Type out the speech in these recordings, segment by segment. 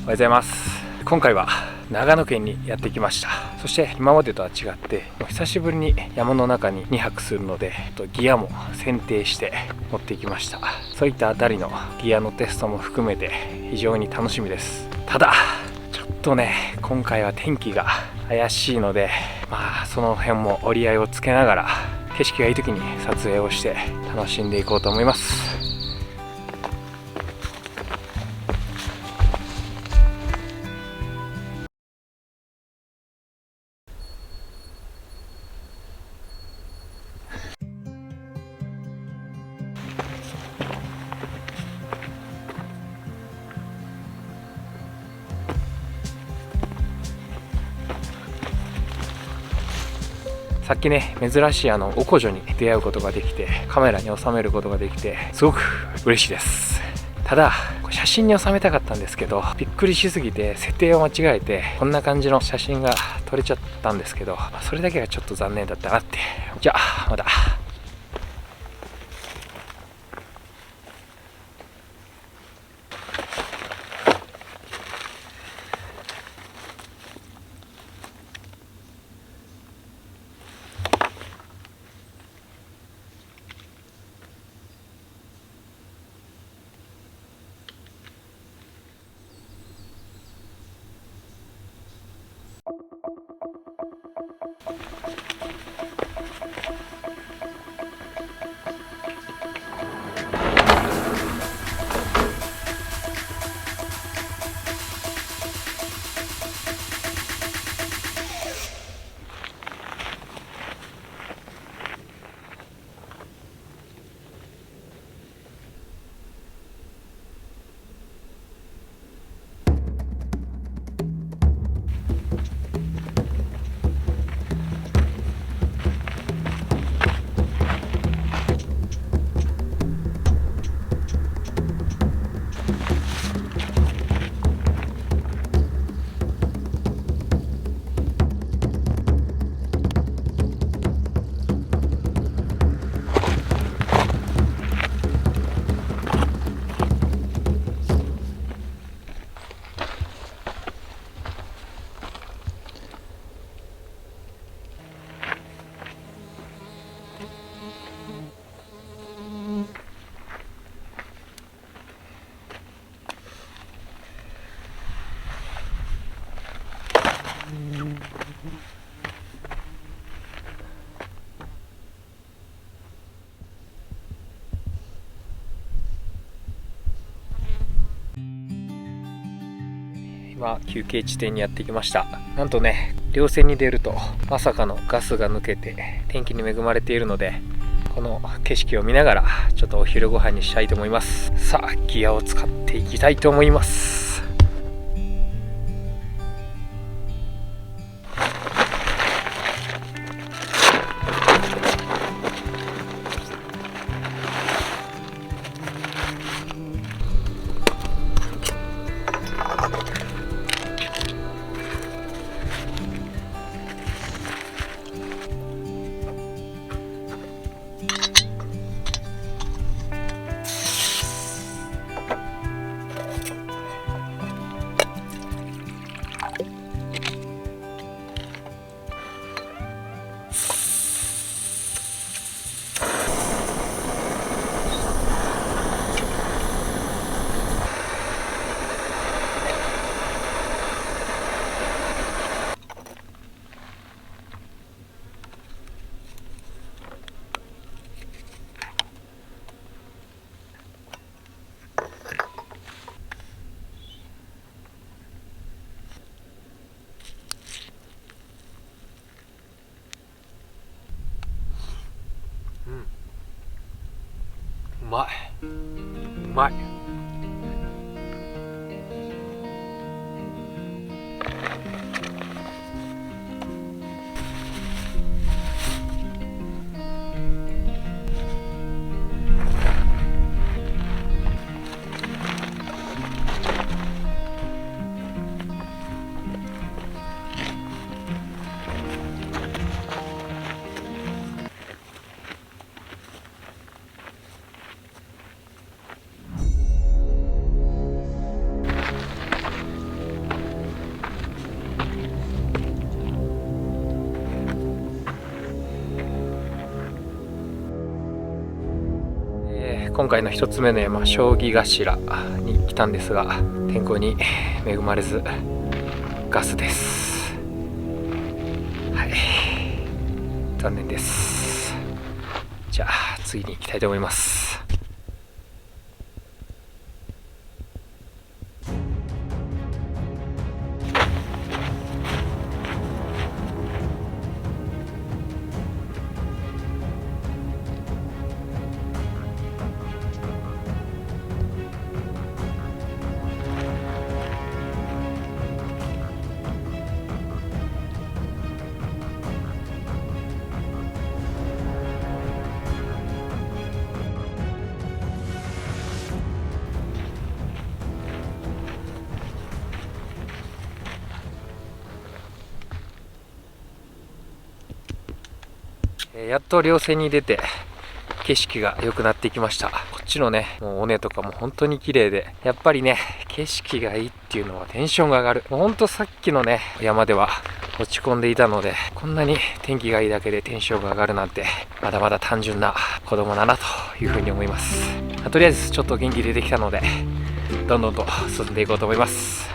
おはようございます。今回は長野県にやってきました。そして今までとは違って久しぶりに山の中に2泊するのでギアも選定して持ってきました。そういったあたりのギアのテストも含めて非常に楽しみです。ただちょっとね、今回は天気が怪しいので、その辺も折り合いをつけながら景色がいい時に撮影をして楽しんでいこうと思います。さっきね、珍しいオコジョに出会うことができて、カメラに収めることができてすごく嬉しいです。ただ写真に収めたかったんですけど、びっくりしすぎて設定を間違えてこんな感じの写真が撮れちゃったんですけど、それだけがちょっと残念だったなって。じゃあまた。今休憩地点にやってきました。なんとね、稜線に出るとまさかのガスが抜けて天気に恵まれているので、この景色を見ながらちょっとお昼ご飯にしたいと思います。さあギアを使っていきたいと思います。うまい、うまい。今回の1つ目の山、将棋頭に来たんですが、天候に恵まれずガスです。はい、残念です。じゃあ次に行きたいと思います。やっと稜線に出て景色が良くなってきました。こっちのね、もう尾根とかも本当に綺麗で、やっぱりね、景色がいいっていうのはテンションが上がる。もうほんとさっきのね、山では落ち込んでいたので、こんなに天気がいいだけでテンションが上がるなんて、まだまだ単純な子供だなというふうに思います。とりあえずちょっと元気出てきたので、どんどんと進んでいこうと思います。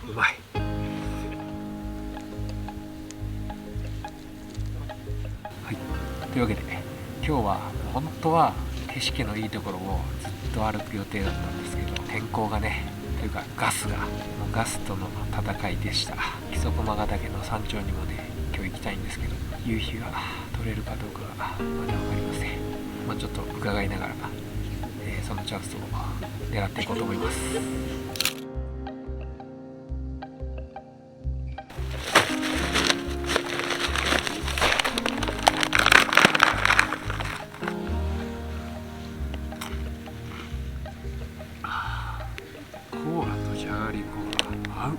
うまい。はい、というわけで今日は本当は景色のいいところをずっと歩く予定だったんですけど、天候がね、というかガスとの戦いでした。木曽駒ヶ岳の山頂にもね、今日行きたいんですけど、夕日が取れるかどうかがまだ分かりません。ちょっと伺いながら、そのチャンスを狙っていこうと思います。コーラとじゃがりこが合う。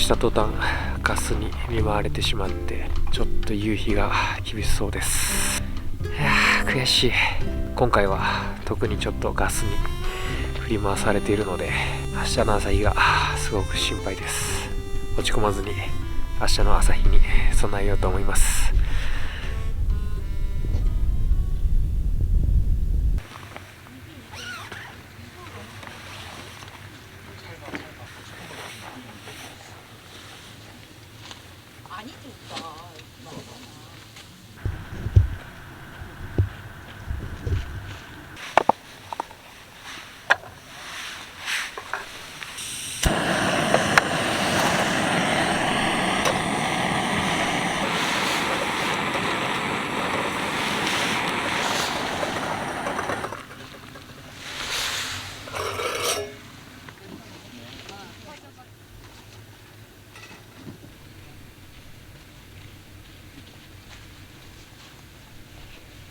した途端ガスに見舞われてしまって、ちょっと夕日が厳しそうです。いやー悔しい。今回は特にちょっとガスに振り回されているので、明日の朝日がすごく心配です。落ち込まずに明日の朝日に備えようと思います。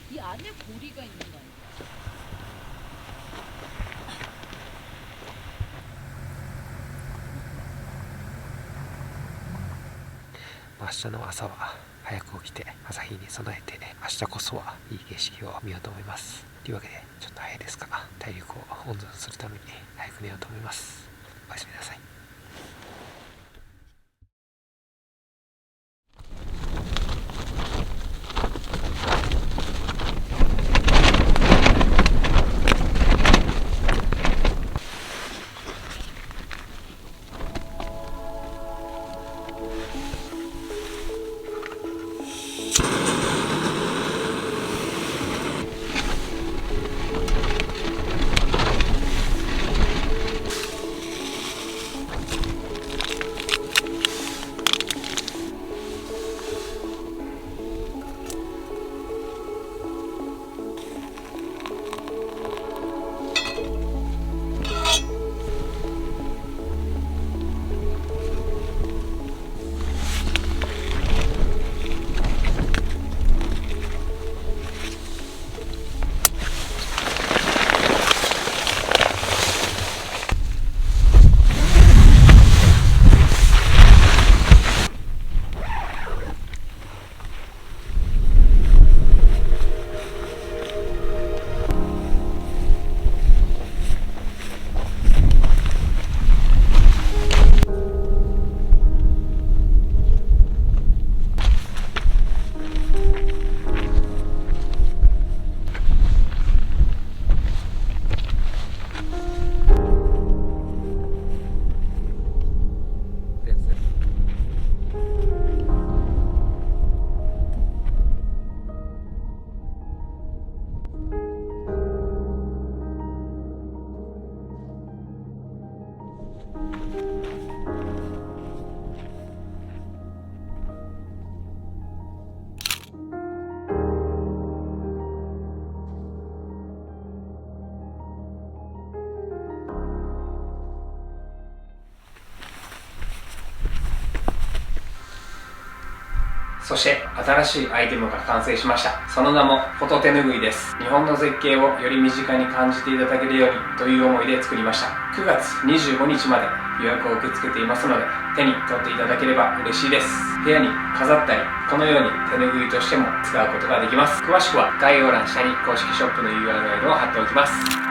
이 안에 고리가 있는 거 아니야?明日の朝は早く起きて朝日に備えて、明日こそはいい景色を見ようと思います。というわけでちょっと早いですが、体力を温存するために早く寝ようと思います。おやすみなさい。そして新しいアイテムが完成しました。その名もフォト手ぬぐいです。日本の絶景をより身近に感じていただけるようにという思いで作りました。9月25日まで予約を受け付けていますので、手に取っていただければ嬉しいです。部屋に飾ったり、このように手ぬぐいとしても使うことができます。詳しくは概要欄下に公式ショップの URL を貼っておきます。